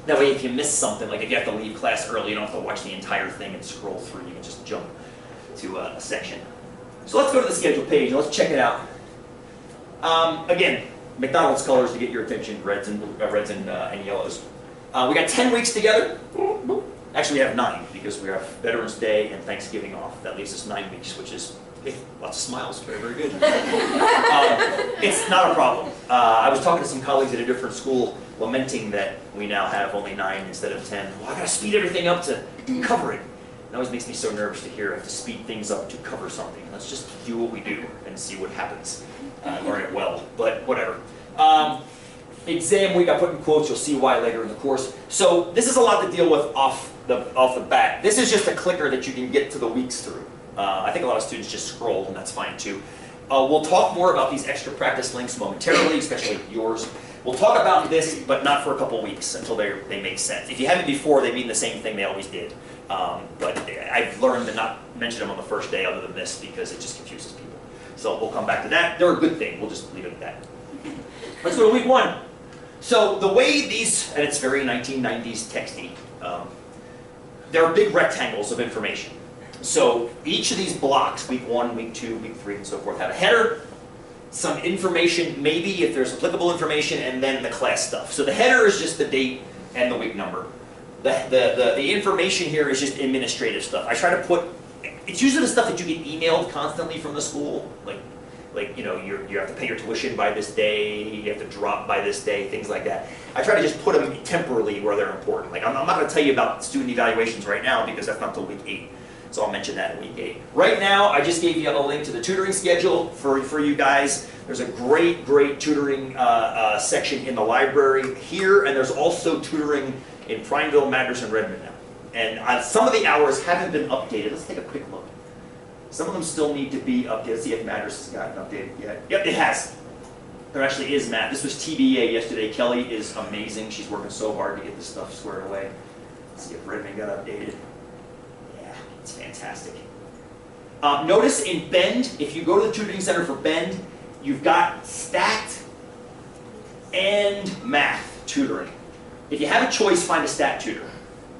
That way if you miss something, like if you have to leave class early, you don't have to watch the entire thing and scroll through. You can just jump to a section. So let's go to the schedule page and let's check it out. Again, McDonald's colors to get your attention, reds and yellows. We got 10 weeks together. Actually, we have 9 because we have Veterans Day and Thanksgiving off. That leaves us 9 weeks, which is lots of smiles. Very, very good. It's not a problem. I was talking to some colleagues at a different school lamenting that we now have only 9 instead of 10. Well, I got to speed everything up to cover it. It always makes me so nervous to hear I have to speed things up to cover something. Let's just do what we do and see what happens. Learn it well, but whatever. Exam week, I put in quotes, you'll see why later in the course. So this is a lot to deal with off the bat. This is just a clicker that you can get to the weeks through. I think a lot of students just scroll, and that's fine too. We'll talk more about these extra practice links momentarily, especially yours. We'll talk about this, but not for a couple weeks until they make sense. If you haven't before, they mean the same thing they always did. But I've learned to not mention them on the first day other than this because it just confuses people. So we'll come back to that. They're a good thing. We'll just leave it at that. Let's go to week 1. So the way these, and it's very 1990s texty, they're big rectangles of information. So each of these blocks, week 1, week 2, week 3, and so forth, have a header, some information, maybe if there's applicable information, and then the class stuff. So the header is just the date and the week number. The information here is just administrative stuff. I try to put, it's usually the stuff that you get emailed constantly from the school, like you know, you have to pay your tuition by this day, you have to drop by this day, things like that. I try to just put them temporally where they're important. Like I'm not going to tell you about student evaluations right now because that's not till week 8. So I'll mention that in week 8. Right now, I just gave you a link to the tutoring schedule for you guys. There's a great tutoring section in the library here, and there's also tutoring in Prineville, Madras, and Redmond now. And some of the hours haven't been updated. Let's take a quick look. Some of them still need to be updated. Let's see if Madras has gotten updated yet. Yep, it has. There actually is math. This was TBA yesterday. Kelly is amazing. She's working so hard to get this stuff squared away. Let's see if Redmond got updated. Yeah, it's fantastic. Notice in Bend, if you go to the tutoring center for Bend, you've got stat and math tutoring. If you have a choice, find a stat tutor.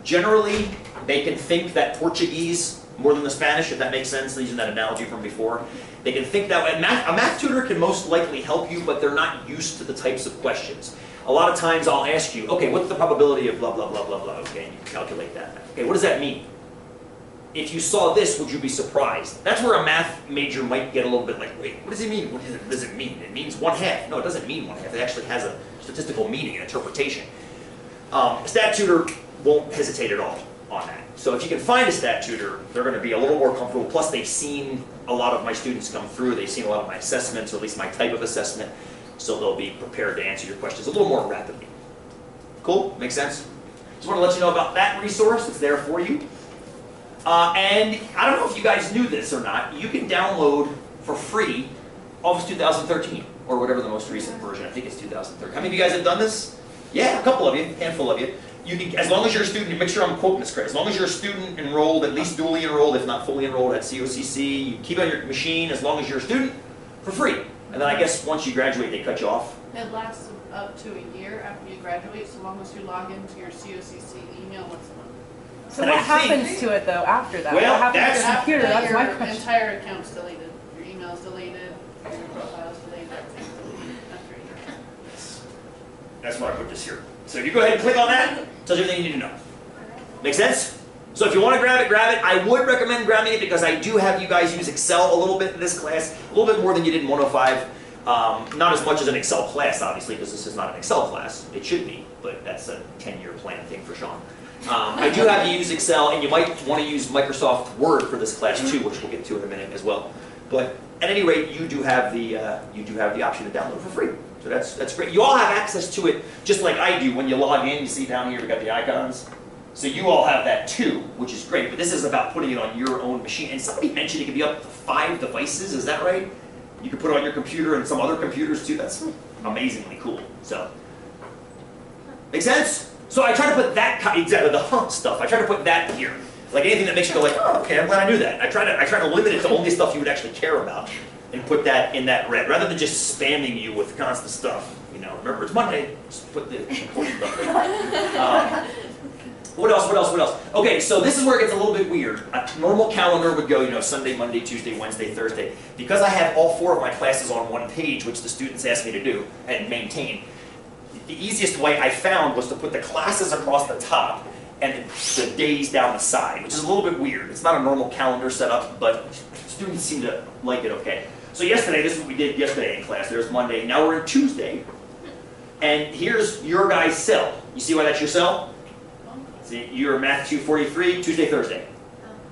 Generally, they can think that Portuguese more than the Spanish, if that makes sense, using that analogy from before. They can think that way. A math tutor can most likely help you, but they're not used to the types of questions. A lot of times I'll ask you, okay, what's the probability of blah, blah, blah, blah, blah? Okay, and you can calculate that. Okay, what does that mean? If you saw this, would you be surprised? That's where a math major might get a little bit like, wait, what does it mean? What does it mean? It means 1/2. No, it doesn't mean 1/2. It actually has a statistical meaning and interpretation. A stat tutor won't hesitate at all on that. So if you can find a stat tutor, they're going to be a little more comfortable. Plus, they've seen a lot of my students come through. They've seen a lot of my assessments, or at least my type of assessment. So they'll be prepared to answer your questions a little more rapidly. Cool? Makes sense? Just want to let you know about that resource. It's there for you. And I don't know if you guys knew this or not. You can download for free Office 2013, or whatever the most recent version. I think it's 2013. How many of you guys have done this? Yeah, a couple of you, a handful of you. You can, as long as you're a student, make sure I'm quoting this correct. As long as you're a student enrolled, at least dually enrolled, if not fully enrolled at COCC, you keep it on your machine as long as you're a student for free. And then I guess once you graduate, they cut you off. It lasts up to a year after you graduate, so long as you log into your COCC email once a month. So what happens to it though after that? Well, what happens to the computer? That's my Your question. entire account's deleted. Your email's deleted, your profile's deleted, everything's deleted after a year. That's why I put this here. So if you go ahead and click on that, it tells you everything you need to know. Make sense? So if you want to grab it, grab it. I would recommend grabbing it because I do have you guys use Excel a little bit in this class, a little bit more than you did in 105. Not as much as an Excel class, obviously, because this is not an Excel class. It should be, but that's a 10-year plan thing for Sean. I do have you use Excel, and you might want to use Microsoft Word for this class too, which we'll get to in a minute as well. But at any rate, you do have the option to download for free. So that's great. You all have access to it just like I do. When you log in, you see down here we got the icons. So you all have that too, which is great. But this is about putting it on your own machine. And somebody mentioned it could be up to 5 devices. Is that right? You can put it on your computer and some other computers too. That's amazingly cool. So, make sense? So I try to put that, exactly, the stuff, I try to put that here. Like anything that makes you go like, oh, okay, I'm glad I knew that. I try to limit it to only stuff you would actually care about and put that in that red, rather than just spamming you with constant stuff. You know, remember it's Monday, just put the important stuff there. What else? Okay, so this is where it gets a little bit weird. A normal calendar would go, you know, Sunday, Monday, Tuesday, Wednesday, Thursday. Because I have all 4 of my classes on one page, which the students asked me to do and maintain, the easiest way I found was to put the classes across the top and the days down the side, which is a little bit weird. It's not a normal calendar setup, but students seem to like it okay. So yesterday, this is what we did yesterday in class. There's Monday. Now we're in Tuesday. And here's your guy's cell. You see why that's your cell? See, you're Math 243, Tuesday, Thursday.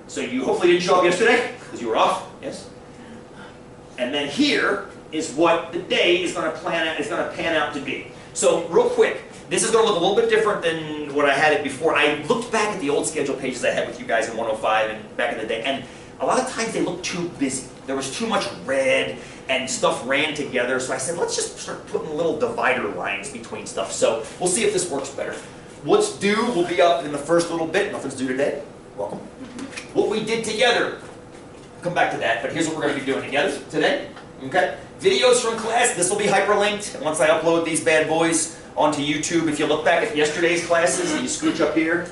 So you hopefully didn't show up yesterday because you were off. Yes. And then here is what the day is going to pan out to be. So real quick, this is going to look a little bit different than what I had it before. I looked back at the old schedule pages I had with you guys in 105 and back in the day, and a lot of times they looked too busy. There was too much red and stuff ran together, so I said, let's just start putting little divider lines between stuff. So we'll see if this works better. What's due will be up in the first little bit. Nothing's due today. Welcome. What we did together, come back to that, but here's what we're going to be doing together today. Okay? Videos from class, this will be hyperlinked once I upload these bad boys onto YouTube. If you look back at yesterday's classes and you scooch up here,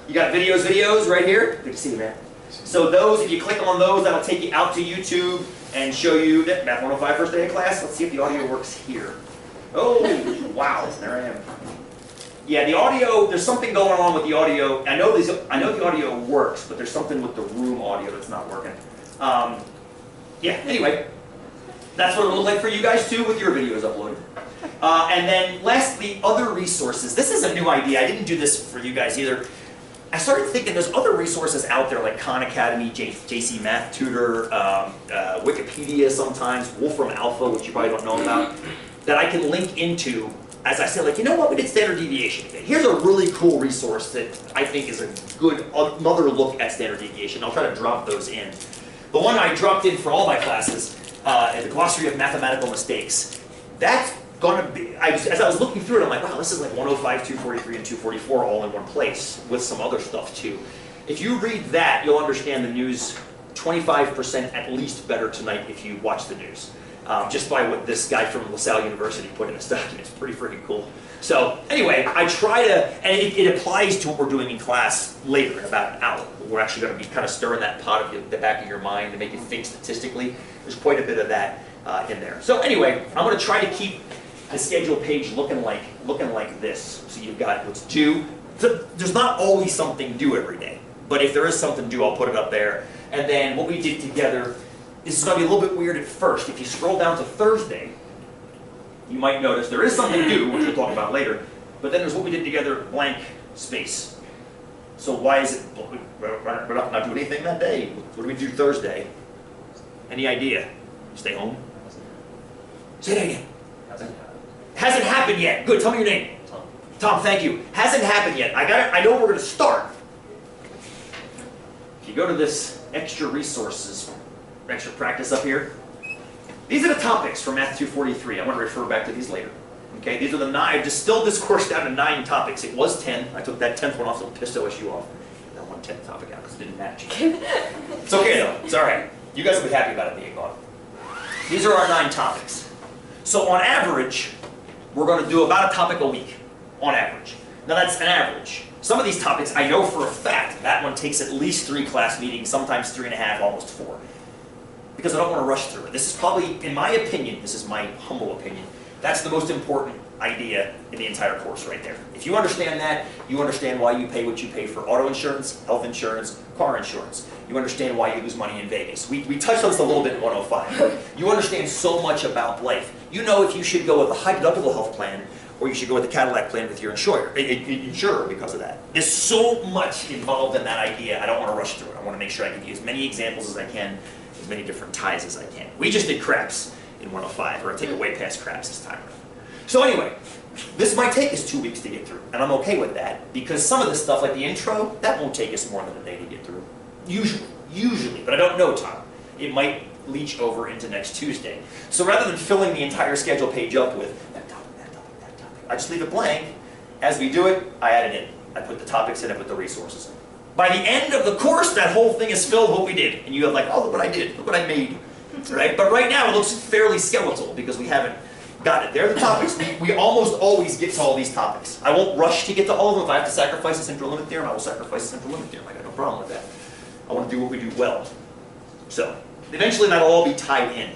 you got videos right here. Good to see you, man. So those, if you click on those, that'll take you out to YouTube and show you that Math 105 first day of class. Let's see if the audio works here. Oh, wow, there I am. Yeah, the audio, there's something going on with the audio. I know the audio works, but there's something with the room audio that's not working. Yeah, anyway, that's what it'll look like for you guys too with your videos uploaded. And then lastly, other resources. This is a new idea. I didn't do this for you guys either. I started thinking there's other resources out there like Khan Academy, JC Math Tutor, Wikipedia sometimes, Wolfram Alpha, which you probably don't know about, that I can link into. As I said, like, you know what, we did standard deviation today. Here's a really cool resource that I think is a good, another look at standard deviation. I'll try to drop those in. The one I dropped in for all my classes, the Glossary of Mathematical Mistakes, that's gonna be, as I was looking through it, I'm like, wow, this is like 105, 243, and 244 all in one place with some other stuff too. If you read that, you'll understand the news 25% at least better tonight if you watch the news. Just by what this guy from LaSalle University put in his document. It's pretty freaking cool. So anyway, I try to, and it applies to what we're doing in class later in about an hour. We're actually going to be kind of stirring that pot of the back of your mind to make you think statistically. There's quite a bit of that in there. So anyway, I'm going to try to keep the schedule page looking like this. So you've got what's due. There's not always something due every day, but if there is something due, I'll put it up there. And then what we did together. This is going to be a little bit weird at first. If you scroll down to Thursday, you might notice there is something due, which we'll talk about later, but then there's what we did together, blank space. So why is it, we're not doing anything that day. What do we do Thursday? Any idea? Stay home? Say that again. Hasn't happened yet. Good, tell me your name. Tom, thank you. Hasn't happened yet. I know we're going to start. If you go to this extra resources, extra practice up here. These are the topics for Math 243. I'm going to refer back to these later. Okay, these are the 9. I distilled this course down to 9 topics. It was 10. I took that 10th one off, so it pissed OSU off. That one 10th topic out because it didn't match. It's okay though. It's all right. You guys will be happy about it being gone. These are our 9 topics. So on average, we're going to do about a topic a week. On average. Now that's an average. Some of these topics, I know for a fact, that one takes at least 3 class meetings, sometimes 3.5, almost 4. Because I don't want to rush through it. This is probably, in my opinion, this is my humble opinion, that's the most important idea in the entire course right there. If you understand that, you understand why you pay what you pay for auto insurance, health insurance, car insurance. You understand why you lose money in Vegas. We touched on this a little bit in 105. You understand so much about life. You know if you should go with a high deductible health plan or you should go with the Cadillac plan with your insurer because of that. There's so much involved in that idea, I don't want to rush through it. I want to make sure I give you as many examples as I can, as many different ties as I can. We just did craps in 105. We're going to take it way past craps this time around. So anyway, this might take us 2 weeks to get through, and I'm okay with that, because some of the stuff, like the intro, that won't take us more than a day to get through. Usually, but I don't know, Tom. It might leach over into next Tuesday. So rather than filling the entire schedule page up with that topic, that topic, that topic, I just leave it blank. As we do it, I add it in. I put the topics in, I put the resources in. By the end of the course, that whole thing is filled with what we did. And you have like, oh, look what I did, look what I made. Right? But right now it looks fairly skeletal because we haven't Got it. They're the topics. We almost always get to all these topics. I won't rush to get to all of them. If I have to sacrifice the central limit theorem, I will sacrifice the central limit theorem. I got no problem with that. I want to do what we do well. So, eventually that'll all be tied in.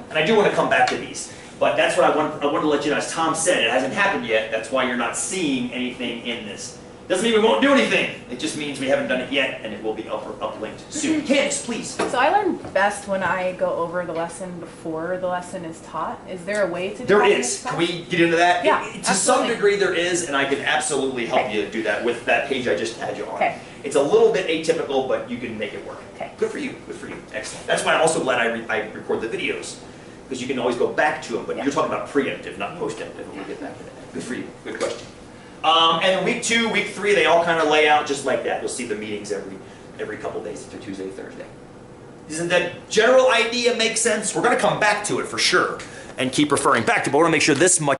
And I do want to come back to these. But that's what I wanted to let you know. As Tom said, it hasn't happened yet. That's why you're not seeing anything in this. Doesn't mean we won't do anything. It just means we haven't done it yet, and it will be uplinked soon. Candace, please. So I learn best when I go over the lesson before the lesson is taught. Is there a way to do There that? is. Can we get into that? Yeah, To some absolutely. degree there is, and I can absolutely help you do that with that page I just had you on. Okay. It's a little bit atypical, but you can make it work. Okay. Good for you. Good for you. Excellent. That's why I'm also glad I record the videos, because you can always go back to them, but Yeah. you're talking about preemptive, not postemptive, and we'll get back to that. Good for you. Good question. And then week 2, week 3, they all kind of lay out just like that. You'll see the meetings every couple days, through Tuesday, Thursday. Doesn't that general idea make sense? We're going to come back to it for sure and keep referring back to it, but I want to make sure this much